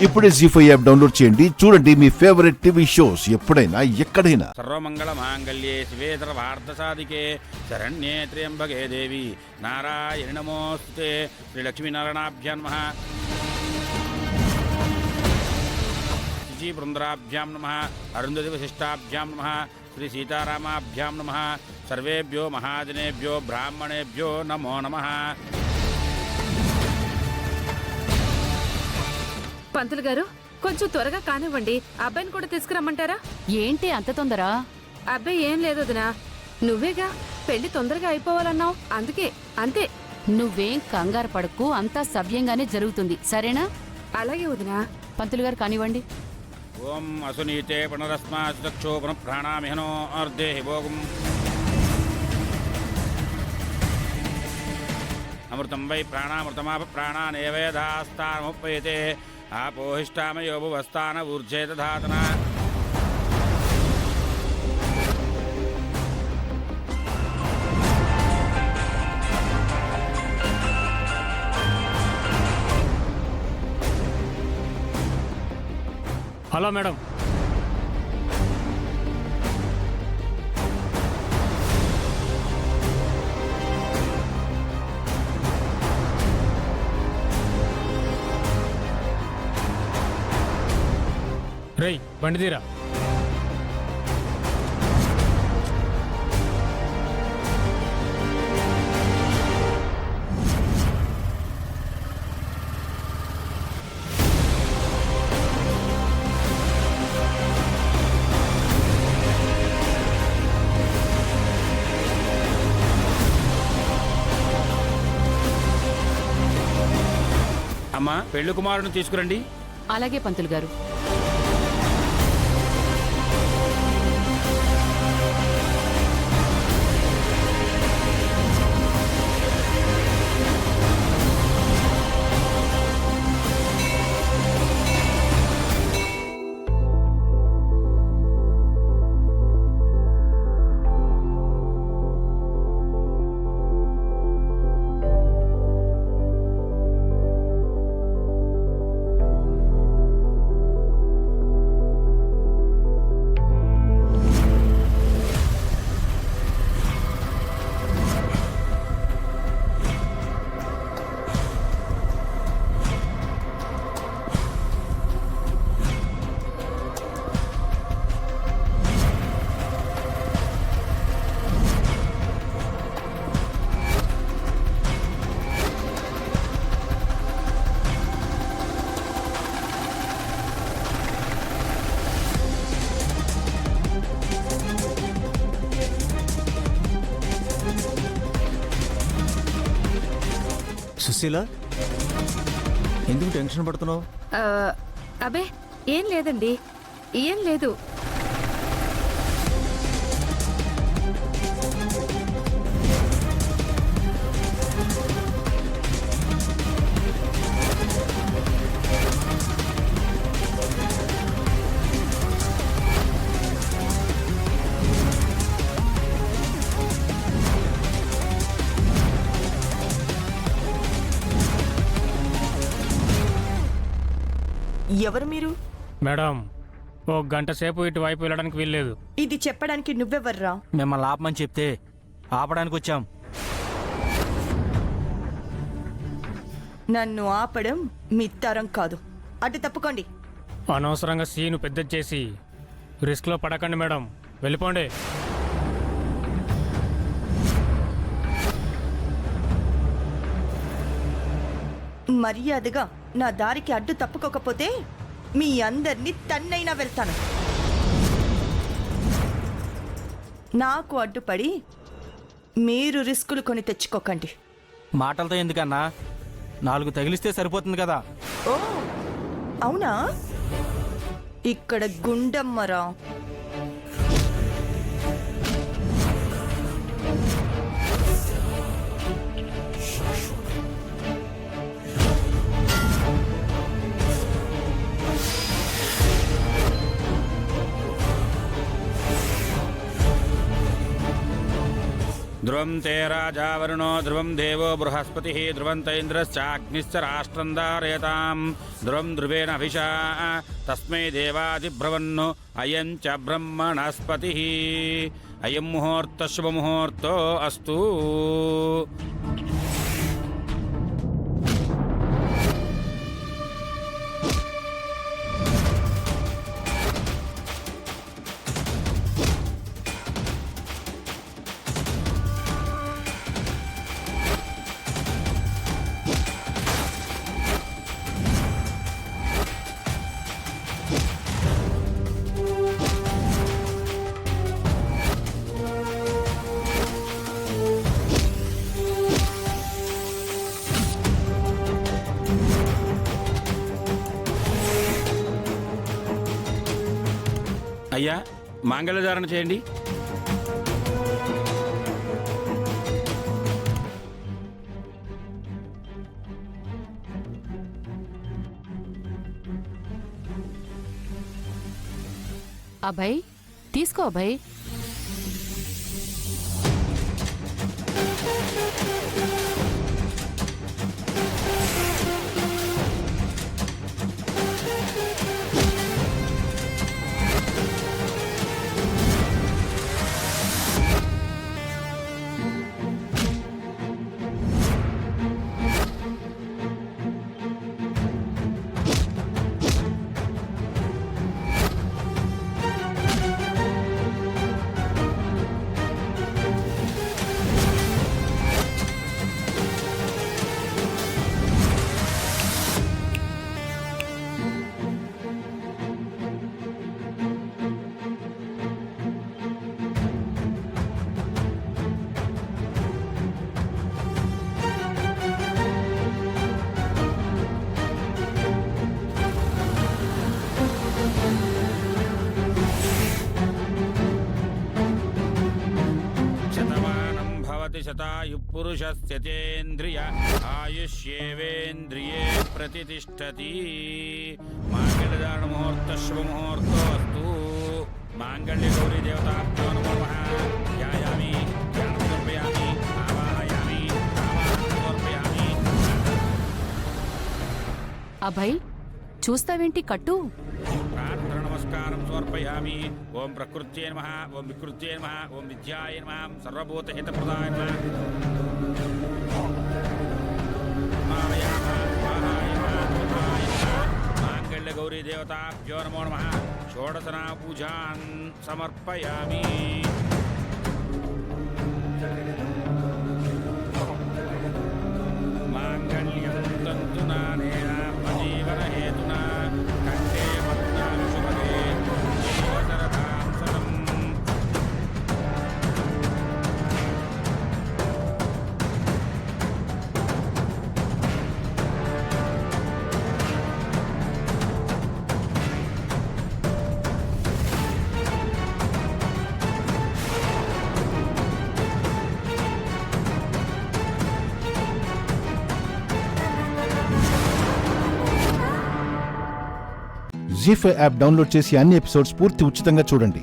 ఇప్పుడే జీ5 app download చేయండి. చూడండి మీ ఫేవరెట్ టీవీ షోస్ ఎప్పుడైనా ఎక్కడైనా. సర్వమంగళ మాంగళ్యే శివే సర్వార్థ సాధికే శరణ్యే త్ర్యంబకే దేవి నారాయణి నమోస్తుతే. శ్రీ లక్ష్మీనారాయణాభ్యాం నమః. శిశీ బృందరాభ్యాం నమః. అరుంధతి వశిష్టాభ్యాం నమః. శ్రీ సీతారామాభ్యాం నమః. సర్వేభ్యో మహాజనేభ్యో బ్రాహ్మణేభ్యో నమో నమః. పంతులు గారు, కొంచెం త్వరగా కానివ్వండి. అబ్బాయిని కూడా తీసుకురమ్మంటారా? ఏంటి అంత తొందర? అబ్బాయి ఏం లేదు వదినా, నువ్వేగా పెళ్లి తొందరగా అయిపోవాలన్నావు, అందుకే. అంతే. నువ్వేం కంగారు పడకు, అంతా సవ్యంగానే జరుగుతుంది, సరేనా? అలాగే వదినా. పంతులు గారు కానివ్వండి. ఓం అసునీతే పునరస్మాచక్షో పునః ప్రాణామిహనో అర్ధేహి భోగం అమృతం వై ప్రాణామృతమాప ప్రాణానేవేదాస్తానముపయతే. ఆపోహిష్టామయోభువస్థాన ఊర్జే దధాతన. Hello madam. రేయ్ బండి తీరా. అమ్మా, పెళ్లి కుమారుని తీసుకురండి. అలాగే పంతులు గారు. సుశీల, ఎందుకు టెన్షన్ పడుతున్నావు? అబే ఏం లేదండి, ఏం లేదు. ఎవరు మీరు? మేడం, ఓ గంట సేపు ఇటువైపు వెళ్ళడానికి వీల్లేదు. ఇది చెప్పడానికి నువ్వెవర్రా? మిమ్మల్ని ఆపమని చెప్తే ఆపడానికి వచ్చాం. నన్ను ఆపడం మీ తరం కాదు. అటు తప్పుకోండి. అనవసరంగా సీను పెద్ద చేసి రిస్క్లో పడకండి మేడం, వెళ్ళిపోండి. మర్యాదగా నా దారికి అడ్డు తప్పుకోకపోతే మీ అందరినీ తన్నైనా వెళ్తాను. నాకు అడ్డుపడి మీరు రిస్కులు కొని తెచ్చుకోకండి. మాటలతో ఎందుకన్నా, 4 తగిలిస్తే సరిపోతుంది కదా. ఓ అవునా? ఇక్కడ గుండమ్మరా. ధ్రువం తే రాజా వరుణో ధ్రువం దేవో బృహస్పతి ధ్రువం తైంద్రశ్చాగ్నిశ్చ రాష్ట్రం ధారయతాం ధ్రువం ధ్రువేణ అభిషా తస్మై దేవాదిబ్రవన్ను అయం చ బ్రహ్మణస్పతి అయం ముహూర్త శుభముహూర్తో అస్తు. అయ్యా మాంగళ్యధారణ చేయండి. అభయ్ తీసుకో అభయ్. శతాయు పురుషస్యేంద్రియ ఆయుష్యేవేంద్రియే ప్రతిష్టతి. మాంగళ్యధారణ ముహూర్త శుభముహూర్తో అస్తు. మాంగళ్య గౌరీ దేవతాభ్యో నమో నమః. ధ్యాయామి ధ్యానం సమర్పయామి ఆవాహయామి ఆవాహనం సమర్పయామి. అభయ్ చూస్తావేంటి కట్టు. ప్రార్థన నమస్కారం సమర్పయామి. ఓం ప్రకృత్యై నమః, ఓం వికృత్యై నమః, ఓం విద్యాయ నమః, సర్వభూతహితప్రదాయ నమః. మాంగళ్య గౌరీ దేవతాభ్యో నమో నమః. షోడశనా పూజాన్ సమర్పయామి. మాంగళ్యం తంతునా నేన జీవన హేతునా కంఠే పద్మామి శుభగే జీవశరదాం శతం. జీ5 యాప్ డౌన్లోడ్ చేసి అన్ని ఎపిసోడ్స్ పూర్తి ఉచితంగా చూడండి.